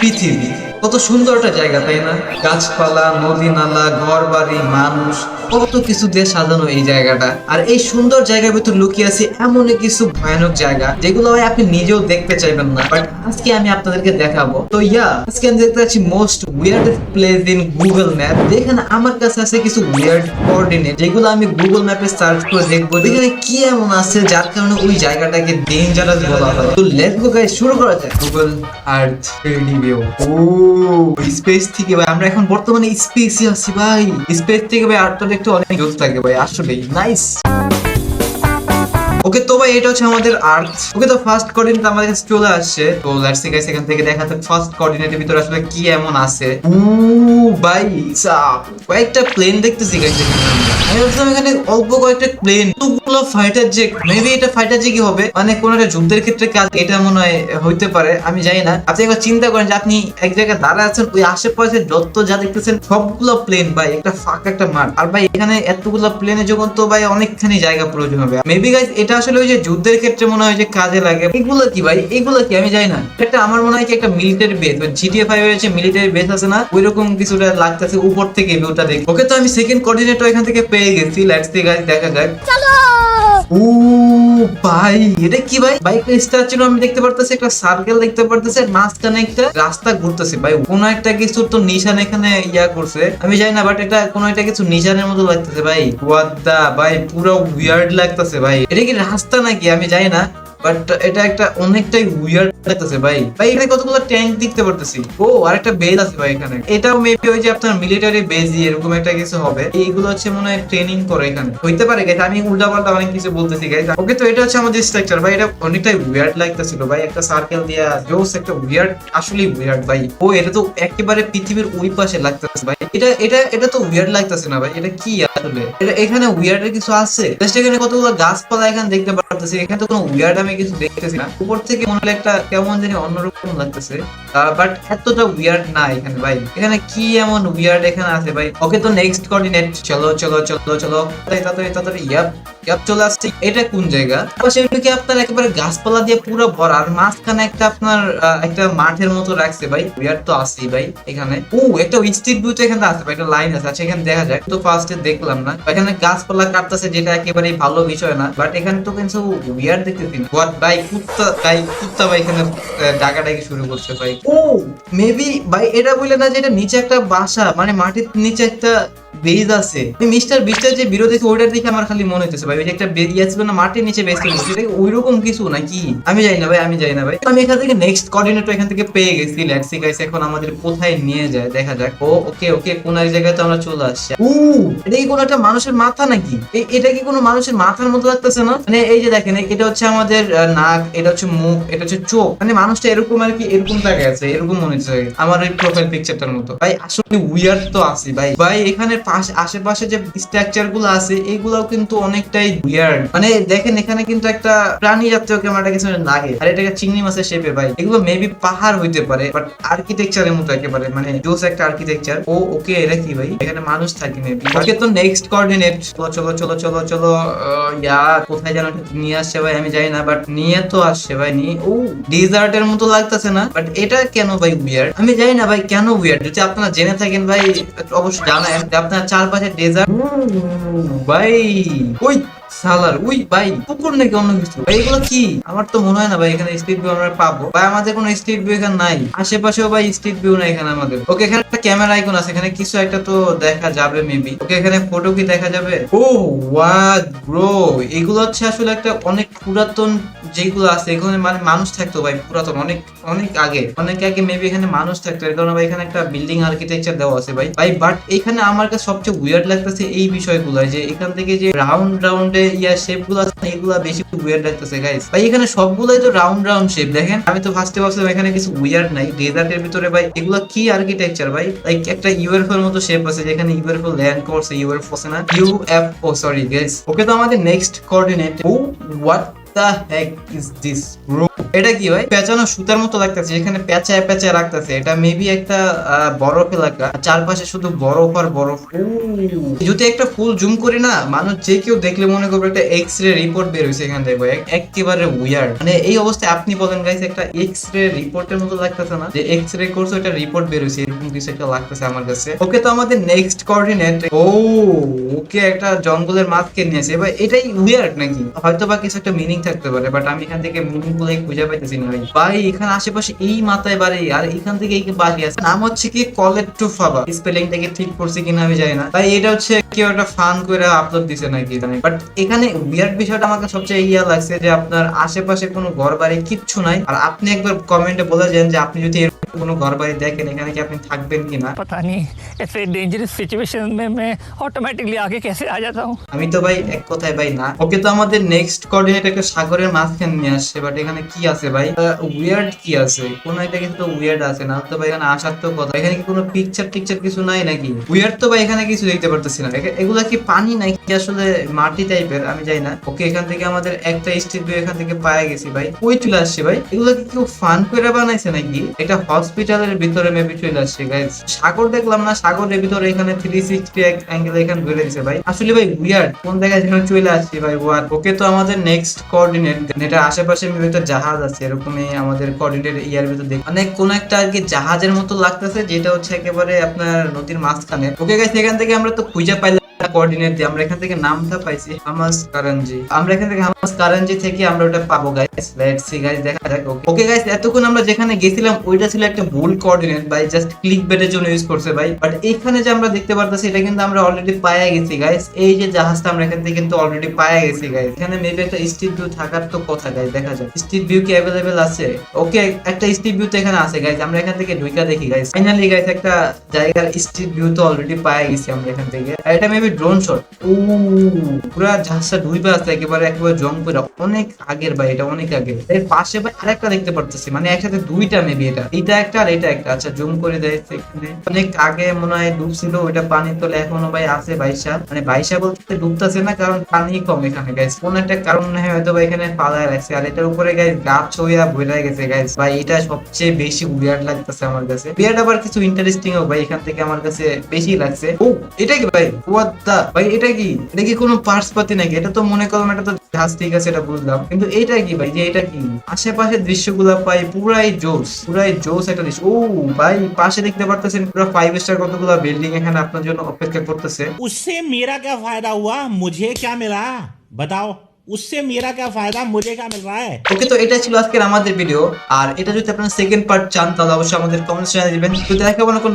পৃথিবী কত সুন্দর একটা জায়গা, তাই না? গাছপালা, নদী নালা, ঘর বাড়ি, মানুষ, কত কিছু দিয়ে সাজানো এই জায়গাটা। আর এই সুন্দর জায়গার ভিতর লুকিয়ে আছে এমন কিছু ভয়ানক জায়গা যেগুলো হয় আপনি নিজেও দেখতে চাইবেন না, বাট আজকে আমি আপনাদেরকে দেখাবো। তো আজকে আমি দেখতে পাচ্ছি most weirdest place in Google map, যেখানে আমার কাছে আছে কিছু উইয়ার্ড কোঅর্ডিনেট যেগুলো আমি গুগল ম্যাপে সার্চ করে দেখবো এখানে কি এমন আছে যার কারণে ওই জায়গাটাকে ডেঞ্জারাস বলা হয়। তো লেটস গো গাইস, শুরু করা যাক। Google Earth 3D view. Space থেকে ভাই আমরা এখন বর্তমানে স্পেসে আছি ভাই। স্পেস থেকে ভাই আর্টটা দেখতে অনেক জোস লাগে ভাই, আসলেই নাইস। ওকে, তো ভাই এটা হচ্ছে আমাদের আর্থ। ওকে, তো ফার্স্ট কোঅর্ডিনেট আমাদের কাছে চলে আসছে। তো লেটস সি গাইস, এখান থেকে দেখা যাক ফার্স্ট কোঅর্ডিনেটের ভিতরে আসলে কি এমন আছে। ভাই সাপ কয়েকটা প্লেন দেখতেছি গাইস এখানে। আমি ভাবছিলাম এখানে অল্প কয়েকটা প্লেন, কতগুলো ফাইটার জেট। মেবি এটা ফাইটার জেটই হবে, মানে কোন একটা যুদ্ধের ক্ষেত্রে কাজ এটা মনে হয় হইতে পারে, আমি জানি না। আপনি একবার চিন্তা করেন যে আপনি এক জায়গায় দাঁড়ায় আছেন, ওই আশেপাশে যত যা দেখতেছেন সবগুলো প্লেন ভাই, একটা ফাঁকা একটা মাঠ। আর ভাই এখানে এতগুলো প্লেনের যখন, তো ভাই অনেকখানি জায়গা প্রয়োজন হবে। মেবি গাইস এটা আসলে ওই যে যুদ্ধের ক্ষেত্রে মনে হয় যে কাজে লাগে। এগুলো কি ভাই, এগুলো কি আমি জানি না। এটা আমার মনে হয় কি একটা মিলিটারি বেস, জিটিএ 5 এর যে মিলিটারি বেস আছে না, ওইরকম কিছুটা লাগতেছে উপর থেকে ভিউটা দেখে। ওকে, তো আমি সেকেন্ড কোঅর্ডিনেট এখান থেকে পেয়ে গেছি। লেটস সি গাইস, দেখা যাক। চলো। ভাই এটা কি ভাই? বাইক স্টার ছিল, আমি দেখতে পারতেছি একটা সার্কেল দেখতে পারতেছি, মাঝখানে একটা রাস্তা ঘুরতেছে ভাই। কোন একটা কিছু তো নিশান এখানে করছে, আমি জানি না, বাট এটা কোন একটা কিছু নিশানের মতো লাগতেছে ভাই। হোয়াট দা ভাই, পুরো উইয়ার্ড লাগতেছে ভাই। এটা কি রাস্তা নাকি আমি জানি না, বাট এটা একটা অনেকটাই উইয়ার্ড লাগতেছে ভাই। ভাই এখানে কতগুলো ট্যাঙ্ক দেখতে পারতেছি। আরেকটা বেজ আছে ভাই এখানে। এটাও মেবি ওই যে আপনার মিলিটারি বেজ এরকম একটা কিছু হবে। এইগুলো হচ্ছে মনে হয় ট্রেনিং করে এখানে, হইতে পারে গাইস, আমি উল্টাপাল্টা অনেক কিছু বলতেছি গাইস। ওকে, তো এটা হচ্ছে আমাদের স্ট্রাকচার ভাই। এটা অনেকটাই উইয়ার্ড লাগতেছিল ভাই, একটা সার্কেল দিয়া জোস, একটা উইয়ার্ড, আসলেই উইয়ার্ড ভাই। এটা তো একেবারে পৃথিবীর ওই পাশে লাগতেছে ভাই। এটা এটা এটা তো উইয়ার্ড লাগতেছে না ভাই, এটা কি আসলে? এটা এখানে উইয়ার্ডের কিছু আছে? এখানে কতগুলো গাছপালা এখানে দেখতে পারতেছি, এখানে তো কোনো উইয়ার্ড আমি কিছু দেখতেছি না। উপর থেকে মনে হয় একটা কেমন জানি অন্যরকম লাগতেছে, বাট এতটা উইয়ার্ড না এখানে ভাই। এখানে কি এমন উইয়ার্ড এখানে আছে ভাই? ওকে, তো নেক্সট কোঅর্ডিনেট। চলো চলো চলো চলো, তাড়াতাড়ি তাড়াতাড়ি। চলে আসছে। এটা কোন জায়গা? পাশে কি আপনার একেবারে গাছপালা দিয়ে পুরো ভরা, আর মাঝখানে একটা আপনার একটা মাঠের মতো রাখছে ভাই। উইয়ার্ড তো আছেই ভাই এখানে। একটা স্ট্রিট ভিউ তো এখানে আছে ভাই, একটা লাইন আছে। আচ্ছা, এখানে দেখা যায়, তো ফার্স্টে দেখলাম না। এখানে গাছপালা কাটতেছে, যেটা একেবারে ভালো বিষয় না, বাট এখানে তো কিন্তু উইয়ার্ড দেখতেছি না। হোয়াট ভাই, কুত্তা ভাই এখানে ডাকাডাকি শুরু করছে ভাই। মেবি ভাই এটা বললে না যে এটা নিচে একটা বাসা, মানে মাটির নিচে একটা বেজ আছে। মিস্টার বিস্টার যে ভিডিও দেখে ওইটার দেখে আমার খালি মনে হইতেছে ভাই, ওই যে একটা বেরিয়ে আসবে না মাটির নিচে বেসতে বসে, এটা ওইরকম কিছু নাকি আমি জানি না ভাই, আমি জানি না ভাই। আমি এখান থেকে নেক্সট কোঅর্ডিনেট এখান থেকে পেয়ে গেছি। লেটস সি গাইস, এখন আমাদের কোথায় নিয়ে যায় দেখা যাক। ওকে ওকে, কোন এক জায়গায় তো আমরা চলে আসছি। এটা কি কোনো একটা মানুষের মাথা নাকি? এটা কি কোনো মানুষের মাথার মতো লাগতেছে না? মানে এই যে দেখেন, এটা হচ্ছে আমাদের নাক, এটা হচ্ছে মুখ, এটা হচ্ছে চোখ, মানে মানুষটা এরকম আর কি, এরকম তাকায় আছে, এরকম মনে হচ্ছে আমার এই প্রোফাইল পিকচারটার মতো ভাই। আসলে উইয়ার্ড তো আছে ভাই। ভাই এখানে আশেপাশে যে স্ট্রাকচার গুলো আছে এগুলাও কিন্তু অনেকটাই উইয়ার্ড। মানে দেখেন এখানে কিন্তু একটা প্রাণী জাতীয় ক্যামেরাটা কিছু লাগে, আর এটা চিংড়ি মাছের শেপে ভাই। এগুলো মেবি পাহাড় হইতে পারে, বাট আর্কিটেকচারের মতো একেবারে, মানে জোস একটা আর্কিটেকচার। ওকে, এটা কি ভাই? এখানে মানুষ থাকে মেবি। ওকে, তো নেক্সট কোঅর্ডিনেট। চলো চলো চলো চলো। কোথায় যেন নিয়ে আসছে ভাই, আমি জানি না, বাট নিয়ে তো আসছে ভাই। ডেজার্টের মতো লাগতেছে না, বাট এটা কেন ভাই উইয়ার্ড আমি জানি না ভাই, কেন উইয়ার্ড? যদি আপনারা জেনে থাকেন ভাই অবশ্যই জানান যে আপনার চারপাশে ডেজার্ট ভাই। ওই সালার, ওই ভাই পুকুর নাকি অন্য কিছু ভাই? এগুলো কি? আমার তো মনে হয় না ভাই এখানে স্ট্রিট ভিউ আমরা পাবো ভাই। আমাদের কোনো স্ট্রিট ভিউ এখানে নাই, আশেপাশেও ভাই স্ট্রিট ভিউ নাই এখানে আমাদের। ওকে, এখানে একটা ক্যামেরা আইকন আছে, এখানে কিছু একটা তো দেখা যাবে মেবি। ওকে, এখানে ফটো কি দেখা যাবে? হোয়াট ব্রো, এগুলো হচ্ছে আসলে একটা অনেক পুরাতন যেগুলো আছে এখানে, মানে মানুষ থাকতো ভাই, পুরাতন অনেক অনেক আগে, অনেক আগে মেবি এখানে মানুষ থাকতো। এর কারণে ভাই এখানে একটা বিল্ডিং আর্কিটেকচার দেওয়া আছে ভাই। বাট এখানে আমার কাছে সবচেয়ে উইয়ার্ড লাগতেছে এই বিষয়গুলো, যে এখান থেকে যে রাউন্ড রাউন্ডে শেপ গুলো আছে এগুলা বেশি উইয়ার্ড লাগতেছে গাইস। ভাই এখানে সবগুলাই তো রাউন্ড রাউন্ড শেপ। দেখেন আমি তো ফার্স্টে ভাবছিলাম এখানে কিছু উইয়ার্ড নাই, ডেজার্টের ভিতরে ভাই এগুলা কি আর্কিটেকচার ভাই? লাইক একটা ইউএফও এর মতো শেপ আছে, যেখানে ইউএফও ল্যান্ড করছে, ইউএফও আছে না, ইউএফও, সরি গাইস। ওকে, তো আমাদের next coordinate. What the heck is this bro? এটা কি ভাই পেঁচানো সুতার মতো লাগতেছে, এখানে পেঁচায় পেঁচায় রাখতেছে। এটা মেবি একটা বরফ এলাকা, চারপাশে শুধু বরফ আর বরফ। যদি একটা ফুল জুম করি না, মানুষ যে কেউ দেখলে মনে করবে একটা এক্স রে রিপোর্ট বের হয়েছে এখান থেকে ভাই। একেবারে উইয়ার্ড, মানে এই অবস্থায় আপনি বলেন গাইস একটা এক্স রে রিপোর্টের মতো লাগতেছে না? যে এক্স রে করছে একটা রিপোর্ট বের হয়েছে এরকম কিছু একটা লাগতেছে আমার কাছে। ওকে, তো আমাদের নেক্সট কোঅর্ডিনেট, ও ওকে একটা জঙ্গলের মাঝকে নিয়েছে ভাই। এটাই উইয়ার্ড নাকি? হয়তো বা কিছু একটা মিনিং থাকতে পারে, বাট আমি এখান থেকে মিনিং গুলো খুঁজে পাইতেছি না ভাই। ভাই এখানে আশেপাশে এই মাথায় বাড়ি, আর এখান থেকে এই বাড়ি আছে, নাম হচ্ছে কি কলেট টু ফাবা। স্পেলিংটাকে ঠিক করছি কিনা আমি জানি না ভাই। এটা হচ্ছে কেউ একটা ফান করে আপলোড দিছে নাকি জানি, বাট এখানে উইয়ার্ড বিষয়টা আমাকে সবচেয়ে ইয়া লাগছে যে আপনার আশেপাশে কোনো ঘর বাড়ি কিচ্ছু নাই, আর আপনি একবার কমেন্টে বলে যান যে আপনি যদি এরকম কোনো ঘর বাড়ি দেখেন এখানে কি আপনি থাকবেন কিনা। पता नहीं ऐसे डेंजरस सिचुएशन में मैं ऑटोमेटिकली आगे कैसे आ जाता हूँ। আমি তো ভাই এক কথায় ভাই না। ওকে, তো আমাদের নেক্সট কোঅর্ডিনেট একটা সাগরের মাঝখানে নিয়ে আসছে, বাট এখানে কি আছে ভাই? উইয়ার্ড কি আছে? কোন একটা কিছু তো উইয়ার্ড আছে না তো ভাই? এখানে আসার তো কথা, এখানে কি কোনো পিকচার টিকচার কিছু নাই নাকি? উইয়ার্ড তো ভাই এখানে কিছু দেখতে পারতেছি না। এগুলা কি পানি নাকি আসলে মাটি টাইপের, আমি জানি না। ওকে, এখান থেকে আমাদের একটা স্ট্রিট ভিউ এখান থেকে পায়ে গেছি ভাই। কই চলে আসছে ভাই? এগুলা কি কেউ ফান করে বানাইছে নাকি? এটা হসপিটালের ভিতরে মেবি চলে আসছে গাইস। সাগর দেখলাম না, সাগরের ভিতরে এখানে 360 অ্যাঙ্গেল এখানে ধরে দিছে ভাই। আসলে ভাই উইয়ার্ড কোন জায়গায় যেন চলে আসছে ভাই। ওকে, তো আমাদের নেক্সট কোঅর্ডিনেট, এটা আশেপাশে মেবি একটা জাহাজ আছে, এরকমই আমাদের কোঅর্ডিনেট ইয়ার ভিতর দেখ মানে কোন একটা আর কি জাহাজের মতো লাগতেছে, যেটা হচ্ছে একেবারে আপনার নদীর মাঝখানে। ওকে গাইস, এখান থেকে আমরা তো খুঁজে পাইলাম কোঅর্ডিনেট দিয়ে। আমরা এখান থেকে নামটা পাইছি হামাস কারাঞ্জি। আমরা এখান থেকে হামাস কারাঞ্জি থেকে আমরা ওটা পাবো গাইস। লেটস সি গাইস, দেখা যাক। ওকে গাইস, এতক্ষণ আমরা যেখানে গেছিলাম ওইটা ছিল একটা ভুল কোঅর্ডিনেট ভাই, জাস্ট ক্লিক বেটের জন্য ইউজ করছে ভাই। বাট এইখানে যে আমরা দেখতে পারতেছি এটা কিন্তু আমরা অলরেডি পায়ে গেছি গাইস। এই যে জাহাজটা আমরা এখান থেকে কিন্তু অলরেডি পায়ে গেছি গাইস। এখানে মেবি একটা স্ট্রিট ভিউ থাকার তো কথা গাইস, দেখা যাক স্ট্রিট ভিউ কি अवेलेबल আছে। ওকে, একটা স্ট্রিট ভিউ তো এখানে আছে গাইস, আমরা এখান থেকে ঢুইকা দেখি গাইস। ফাইনালি গাইস একটা জায়গার স্ট্রিট ভিউ তো অলরেডি পায়ে গেছি আমরা এখান থেকে। আর এটা মেবি ড্রোন শট। ও পুরা জাহাজটা ডুইবা আছে একেবারে জংপুরা, অনেক আগের ভাই, এটা অনেক আগে। এর পাশে ভাই আরেকটা দেখতে পারতেছি, মানে একসাথে দুইটা মেবি, এটা একটা আর এটা একটা। আচ্ছা জুম করে দেখছি, এখানে অনেক আগে মনে হয় ডুবছিল ওইটা পানির তলে, এখনো ভাই আছে বাইশা, মানে বাইশা বলতে ডুবতেছে না কারণ পানি কম এখানে গাইস। কোন একটা কারণ হয়তো বা এখানে পালায় রাখছে। আর এটার উপরে গাইস গাছ হইয়া বইরা গেছে গাইস ভাই। এটা সবচেয়ে বেশি উইয়ার্ড লাগতেছে আমার কাছে। উইয়ার্ড আবার কিছু ইন্টারেস্টিং ও ভাই এখান থেকে আমার কাছে বেশি লাগছে। ও এটা কি ভাই? হোয়াট দা ভাই, এটা কি? এটা কি কোনো পার্টস পাতি নাকি? এটা তো মনে করলাম এটা তো জাহাজ, ঠিক আছে এটা বুঝলাম, কিন্তু এটা কি ভাই? যে এটা কি? আশেপাশের দৃশ্যগুলো পাই পুরাই জোস, পুরাই জোস একটা দৃশ্য। ও ভাই পাশে দেখতে পারতেছেন পুরো 5 স্টার কতগুলো বিল্ডিং এখানে আপনার জন্য অপেক্ষা করতেছে। उससे मेरा क्या फायदा हुआ, मुझे क्या मिला बताओ। उससे मेरा क्या फायदा, मुझे क्या मिल रहा है। ওকে, তো এটা ছিল আজকের আমাদের ভিডিও। আর এটা যদি আপনারা সেকেন্ড পার্ট চান তাহলে অবশ্যই আমাদের কমেন্ট জানিয়ে দিবেন। তো দেখাবো না কোন